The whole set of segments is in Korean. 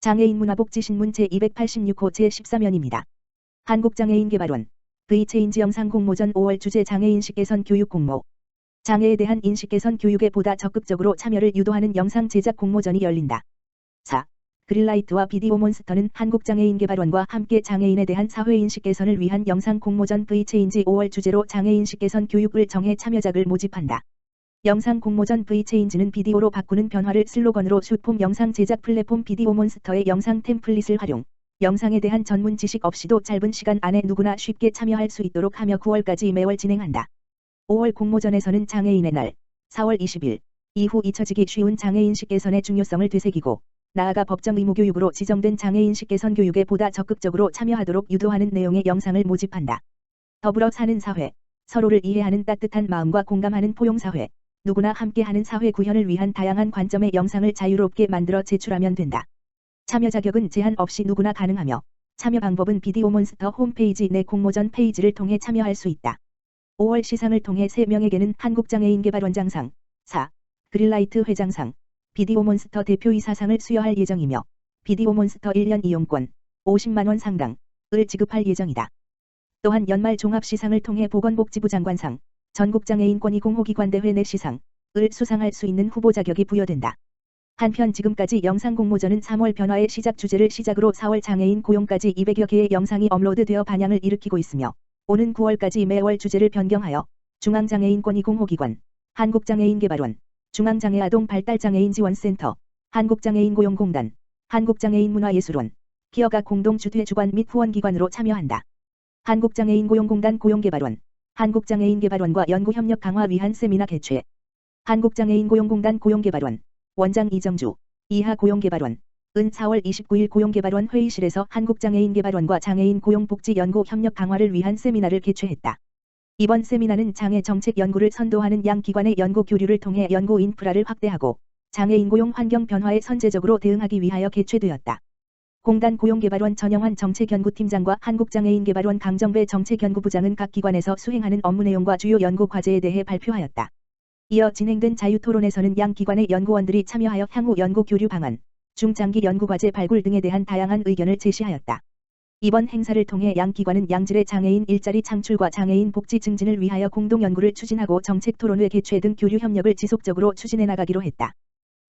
장애인 문화복지신문 제286호 제13면입니다. 한국장애인개발원 V체인지 영상 공모전 5월 주제 장애인식 개선 교육 공모. 장애에 대한 인식 개선 교육에 보다 적극적으로 참여를 유도하는 영상 제작 공모전이 열린다. 4. 그린라이트와 비디오몬스터는 한국장애인개발원과 함께 장애인에 대한 사회인식 개선을 위한 영상 공모전 V체인지 5월 주제로 장애인식 개선 교육을 정해 참여작을 모집한다. 영상 공모전 V체인지는 비디오로 바꾸는 변화를 슬로건으로 숏폼 영상 제작 플랫폼 비디오몬스터의 영상 템플릿을 활용, 영상에 대한 전문 지식 없이도 짧은 시간 안에 누구나 쉽게 참여할 수 있도록 하며 9월까지 매월 진행한다. 5월 공모전에서는 장애인의 날, 4월 20일 이후 잊혀지기 쉬운 장애인식 개선의 중요성을 되새기고 나아가 법정 의무 교육으로 지정된 장애인식 개선 교육에 보다 적극적으로 참여하도록 유도하는 내용의 영상을 모집한다. 더불어 사는 사회, 서로를 이해하는 따뜻한 마음과 공감하는 포용사회, 누구나 함께하는 사회 구현을 위한 다양한 관점의 영상을 자유롭게 만들어 제출하면 된다. 참여 자격은 제한 없이 누구나 가능하며 참여 방법은 비디오몬스터 홈페이지 내 공모전 페이지를 통해 참여할 수 있다. 5월 시상을 통해 3명에게는 한국장애인개발원장상, 4. 그린라이트 회장상, 비디오몬스터 대표이사상을 수여할 예정이며 비디오몬스터 1년 이용권 50만원 상당을 지급할 예정이다. 또한 연말 종합시상을 통해 보건복지부 장관상, 전국장애인권익 공호기관대회 내 시상을 수상할 수 있는 후보 자격이 부여된다. 한편 지금까지 영상 공모전은 3월 변화의 시작 주제를 시작으로 4월 장애인 고용까지 200여 개의 영상이 업로드되어 반향을 일으키고 있으며 오는 9월까지 매월 주제를 변경하여 중앙장애인권익 공호기관, 한국장애인개발원, 중앙장애아동발달장애인지원센터, 한국장애인고용공단, 한국장애인문화예술원, 기업가 공동주최 주관 및 후원기관으로 참여한다. 한국장애인고용공단 고용개발원, 한국장애인개발원과 연구협력 강화 위한 세미나 개최. 한국장애인고용공단 고용개발원, 원장 이정주, 이하 고용개발원, 은 4월 29일 고용개발원 회의실에서 한국장애인개발원과 장애인고용복지연구 협력 강화를 위한 세미나를 개최했다. 이번 세미나는 장애 정책 연구를 선도하는 양 기관의 연구 교류를 통해 연구 인프라를 확대하고 장애인 고용 환경 변화에 선제적으로 대응하기 위하여 개최되었다. 공단 고용개발원 전영환 정책연구팀장과 한국장애인개발원 강정배 정책연구부장은 각 기관에서 수행하는 업무 내용과 주요 연구 과제에 대해 발표하였다. 이어 진행된 자유토론에서는 양 기관의 연구원들이 참여하여 향후 연구 교류 방안, 중장기 연구과제 발굴 등에 대한 다양한 의견을 제시하였다. 이번 행사를 통해 양 기관은 양질의 장애인 일자리 창출과 장애인 복지 증진을 위하여 공동 연구를 추진하고 정책 토론회 개최 등 교류 협력을 지속적으로 추진해 나가기로 했다.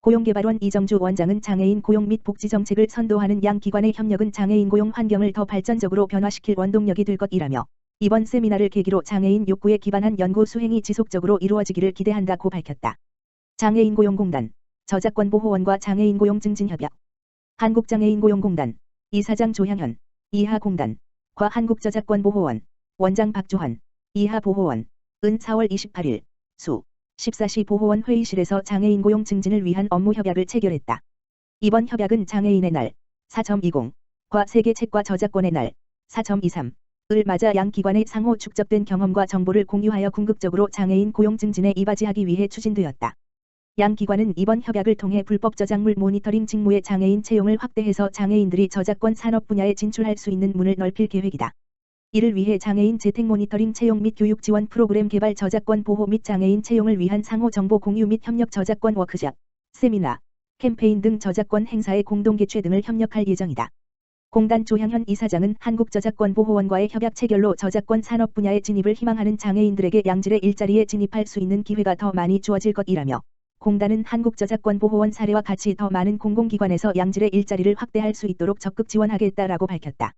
고용개발원 이정주 원장은 장애인 고용 및 복지 정책을 선도하는 양 기관의 협력은 장애인 고용 환경을 더 발전적으로 변화시킬 원동력이 될 것이라며 이번 세미나를 계기로 장애인 욕구에 기반한 연구 수행이 지속적으로 이루어지기를 기대한다고 밝혔다. 장애인고용공단, 저작권보호원과 장애인고용증진협약, 한국장애인고용공단, 이사장 조향현, 이하공단, 과 한국저작권보호원, 원장 박조환, 이하보호원, 은 4월 28일, 수, 14시 보호원 회의실에서 장애인 고용 증진을 위한 업무 협약을 체결했다. 이번 협약은 장애인의 날, 4.20, 과 세계책과 저작권의 날, 4.23, 을 맞아 양 기관의 상호 축적된 경험과 정보를 공유하여 궁극적으로 장애인 고용 증진에 이바지하기 위해 추진되었다. 양 기관은 이번 협약을 통해 불법 저작물 모니터링 직무의 장애인 채용을 확대해서 장애인들이 저작권 산업 분야에 진출할 수 있는 문을 넓힐 계획이다. 이를 위해 장애인 재택 모니터링 채용 및 교육 지원 프로그램 개발 저작권 보호 및 장애인 채용을 위한 상호 정보 공유 및 협력 저작권 워크숍, 세미나, 캠페인 등 저작권 행사의 공동 개최 등을 협력할 예정이다. 공단 조향현 이사장은 한국저작권보호원과의 협약 체결로 저작권 산업 분야에 진입을 희망하는 장애인들에게 양질의 일자리에 진입할 수 있는 기회가 더 많이 주어질 것이라며 공단은 한국저작권보호원 사례와 같이 더 많은 공공기관에서 양질의 일자리를 확대할 수 있도록 적극 지원하겠다라고 밝혔다.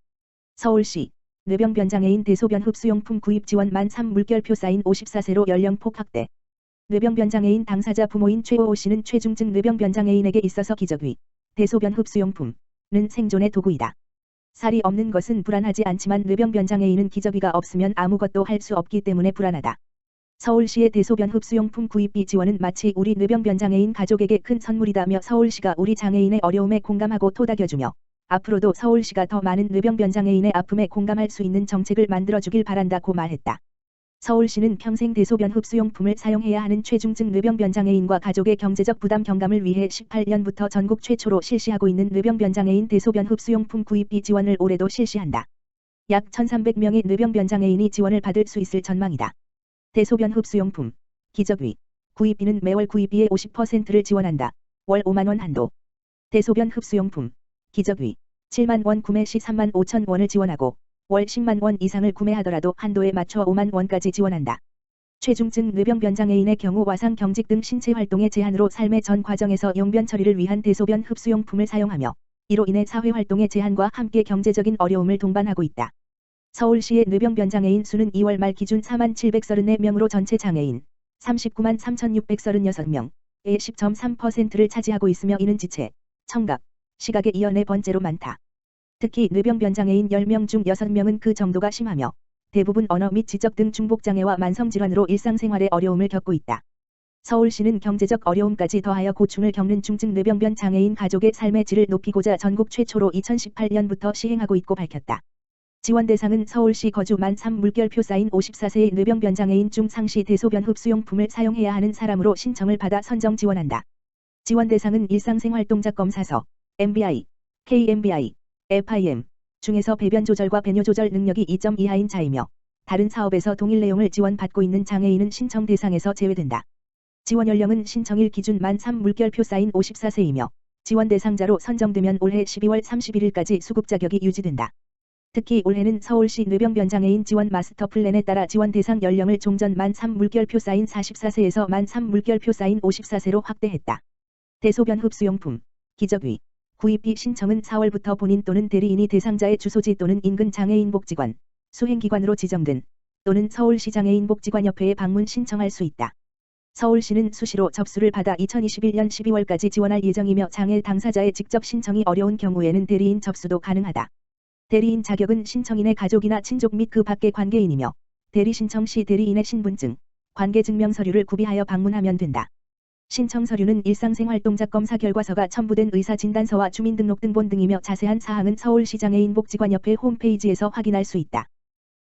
서울시 뇌병변 장애인 대소변 흡수용품 구입 지원 만 3물결표 사인 54세로 연령폭 확대. 뇌병변 장애인 당사자 부모인 최호호 씨는 최중증 뇌병변 장애인에게 있어서 기저귀, 대소변 흡수용품은 생존의 도구이다. 살이 없는 것은 불안하지 않지만 뇌병변 장애인은 기저귀가 없으면 아무것도 할 수 없기 때문에 불안하다. 서울시의 대소변 흡수용품 구입비 지원은 마치 우리 뇌병변 장애인 가족에게 큰 선물이다며 서울시가 우리 장애인의 어려움에 공감하고 토닥여주며 앞으로도 서울시가 더 많은 뇌병변 장애인의 아픔에 공감할 수 있는 정책을 만들어주길 바란다고 말했다. 서울시는 평생 대소변 흡수용품을 사용해야 하는 최중증 뇌병변 장애인과 가족의 경제적 부담 경감을 위해 18년부터 전국 최초로 실시하고 있는 뇌병변 장애인 대소변 흡수용품 구입비 지원을 올해도 실시한다. 약 1,300명의 뇌병변 장애인이 지원을 받을 수 있을 전망이다. 대소변 흡수용품, 기저귀, 구입비는 매월 구입비의 50%를 지원한다. 월 5만원 한도. 대소변 흡수용품, 기저귀 7만 원 구매 시 3만 5천 원을 지원하고 월 10만 원 이상을 구매하더라도 한도에 맞춰 5만 원까지 지원한다. 뇌중증 뇌병변장애인의 경우 와상 경직 등 신체 활동의 제한으로 삶의 전 과정에서 용변 처리를 위한 대소변 흡수용품을 사용하며 이로 인해 사회 활동의 제한과 함께 경제적인 어려움을 동반하고 있다. 서울시의 뇌병변장애인 수는 2월 말 기준 4만 734명으로 전체 장애인 39만 3,636명의 10.3%를 차지하고 있으며 이는 지체, 청각, 시각에 이어 네 번째로 많다. 특히 뇌병변장애인 10명 중 6명은 그 정도가 심하며 대부분 언어 및 지적 등 중복장애와 만성질환으로 일상생활에 어려움을 겪고 있다. 서울시는 경제적 어려움까지 더하여 고충을 겪는 중증 뇌병변 장애인 가족의 삶의 질을 높이고자 전국 최초로 2018년부터 시행하고 있고 밝혔다. 지원 대상은 서울시 거주 만 3 물결표 쌓인 54세의 뇌병변 장애인 중 상시 대소변 흡수용품을 사용해야 하는 사람으로 신청을 받아 선정 지원한다. 지원 대상은 일상생활 동작 검사서, MBI, KMBI, FIM 중에서 배변 조절과 배뇨 조절 능력이 2점 이하인 자이며 다른 사업에서 동일 내용을 지원받고 있는 장애인은 신청 대상에서 제외된다. 지원 연령은 신청일 기준 만 3 물결표 쌓인 54세이며 지원 대상자로 선정되면 올해 12월 31일까지 수급 자격이 유지된다. 특히 올해는 서울시 뇌병변장애인 지원 마스터 플랜에 따라 지원 대상 연령을 종전 만 3 물결표 쌓인 44세에서 만 3 물결표 쌓인 54세로 확대했다. 대소변 흡수용품, 기저귀, 구입비 신청은 4월부터 본인 또는 대리인이 대상자의 주소지 또는 인근 장애인복지관, 수행기관으로 지정된 또는 서울시장애인복지관협회에 방문 신청할 수 있다. 서울시는 수시로 접수를 받아 2021년 12월까지 지원할 예정이며 장애 당사자의 직접 신청이 어려운 경우에는 대리인 접수도 가능하다. 대리인 자격은 신청인의 가족이나 친족 및 그 밖의 관계인이며 대리 신청 시 대리인의 신분증, 관계증명 서류를 구비하여 방문하면 된다. 신청 서류는 일상생활 동작 검사 결과서가 첨부된 의사진단서와 주민등록등본 등이며 자세한 사항은 서울시장애인복지관협회 홈페이지에서 확인할 수 있다.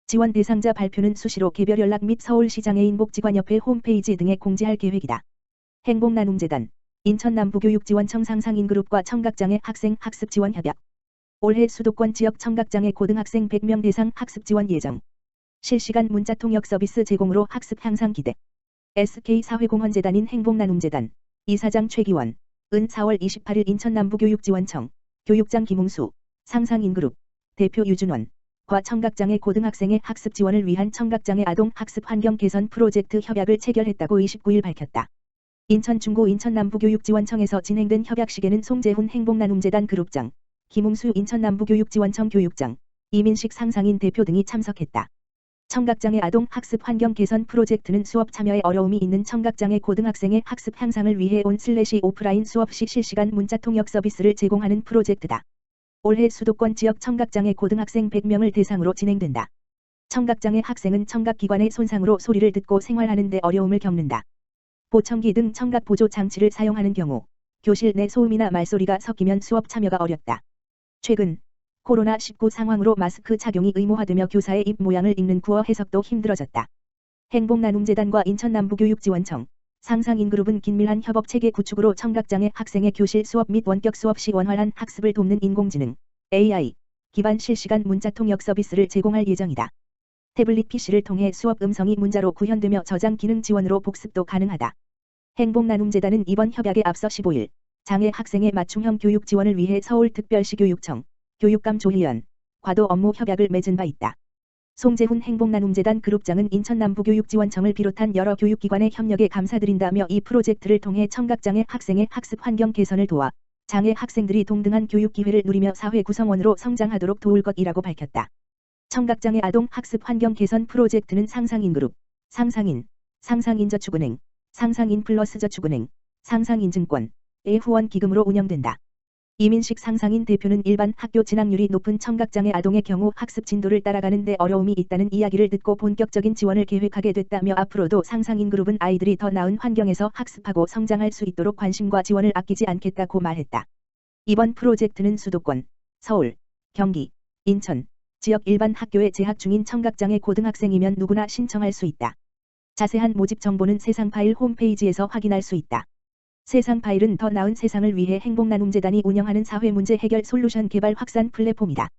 지원 대상자 발표는 수시로 개별 연락 및 서울시장애인복지관협회 홈페이지 등에 공지할 계획이다. 행복나눔재단, 인천남부교육지원청 상상인그룹과 청각장애 학생 학습지원 협약. 올해 수도권 지역 청각장애 고등학생 100명 대상 학습지원 예정. 실시간 문자통역 서비스 제공으로 학습 향상 기대. SK사회공헌재단인 행복나눔재단, 이사장 최기원, 은 4월 28일 인천남부교육지원청, 교육장 김웅수, 상상인그룹, 대표 유준원, 과 청각장애 고등학생의 학습 지원을 위한 청각장애 아동 학습 환경 개선 프로젝트 협약을 체결했다고 29일 밝혔다. 인천중구 인천남부교육지원청에서 진행된 협약식에는 송재훈 행복나눔재단 그룹장, 김웅수 인천남부교육지원청 교육장, 이민식 상상인 대표 등이 참석했다. 청각장애 아동 학습 환경 개선 프로젝트는 수업 참여에 어려움이 있는 청각장애 고등학생의 학습 향상을 위해 온/오프라인 수업 시 실시간 문자통역 서비스를 제공하는 프로젝트다. 올해 수도권 지역 청각장애 고등학생 100명을 대상으로 진행된다. 청각장애 학생은 청각기관의 손상으로 소리를 듣고 생활하는 데 어려움을 겪는다. 보청기 등 청각 보조 장치를 사용하는 경우 교실 내 소음이나 말소리가 섞이면 수업 참여가 어렵다. 최근 코로나19 상황으로 마스크 착용이 의무화되며 교사의 입 모양을 읽는 구어 해석도 힘들어졌다. 행복나눔재단과 인천남부교육지원청, 상상인그룹은 긴밀한 협업체계 구축으로 청각장애 학생의 교실 수업 및 원격 수업 시 원활한 학습을 돕는 인공지능, AI, 기반 실시간 문자통역 서비스를 제공할 예정이다. 태블릿 PC를 통해 수업 음성이 문자로 구현되며 저장 기능 지원으로 복습도 가능하다. 행복나눔재단은 이번 협약에 앞서 15일, 장애 학생의 맞춤형 교육 지원을 위해 서울특별시 교육청, 교육감 조희연, 과도 업무 협약을 맺은 바 있다. 송재훈 행복나눔재단 그룹장은 인천남부교육지원청을 비롯한 여러 교육기관의 협력에 감사드린다며 이 프로젝트를 통해 청각장애 학생의 학습 환경 개선을 도와 장애 학생들이 동등한 교육 기회를 누리며 사회 구성원으로 성장하도록 도울 것이라고 밝혔다. 청각장애 아동 학습 환경 개선 프로젝트는 상상인그룹, 상상인, 상상인저축은행, 상상인플러스저축은행, 상상인증권의 후원 기금으로 운영된다. 이민식 상상인 대표는 일반 학교 진학률이 높은 청각장애 아동의 경우 학습 진도를 따라가는 데 어려움이 있다는 이야기를 듣고 본격적인 지원을 계획하게 됐다며 앞으로도 상상인그룹은 아이들이 더 나은 환경에서 학습하고 성장할 수 있도록 관심과 지원을 아끼지 않겠다고 말했다. 이번 프로젝트는 수도권, 서울, 경기, 인천, 지역 일반 학교에 재학 중인 청각장애 고등학생이면 누구나 신청할 수 있다. 자세한 모집 정보는 세상파일 홈페이지에서 확인할 수 있다. 세상파일은 더 나은 세상을 위해 행복나눔재단이 운영하는 사회문제 해결 솔루션 개발 확산 플랫폼이다.